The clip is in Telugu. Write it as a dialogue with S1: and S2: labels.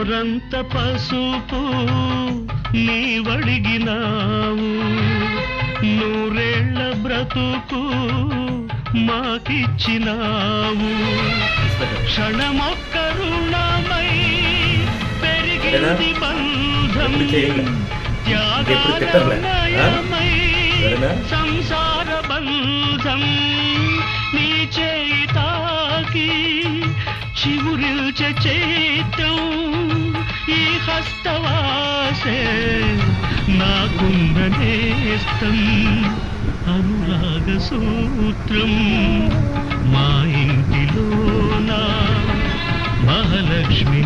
S1: గోరంత పసుపు నీవడిగినావు, నూరేళ్ల బ్రతుకు మాకిచ్చినావు. క్షణమొక్క రుణమై పెరిగింది బంధం, త్యాగాలమై సంసార బంధం. నీ చేయి తాకి చివురిల్చే చైత్రం, ఈ హస్తవాసే నాకుంద నేస్తం. అనురాగ సూత్రం మా ఇంటిలోన మహాలక్ష్మి.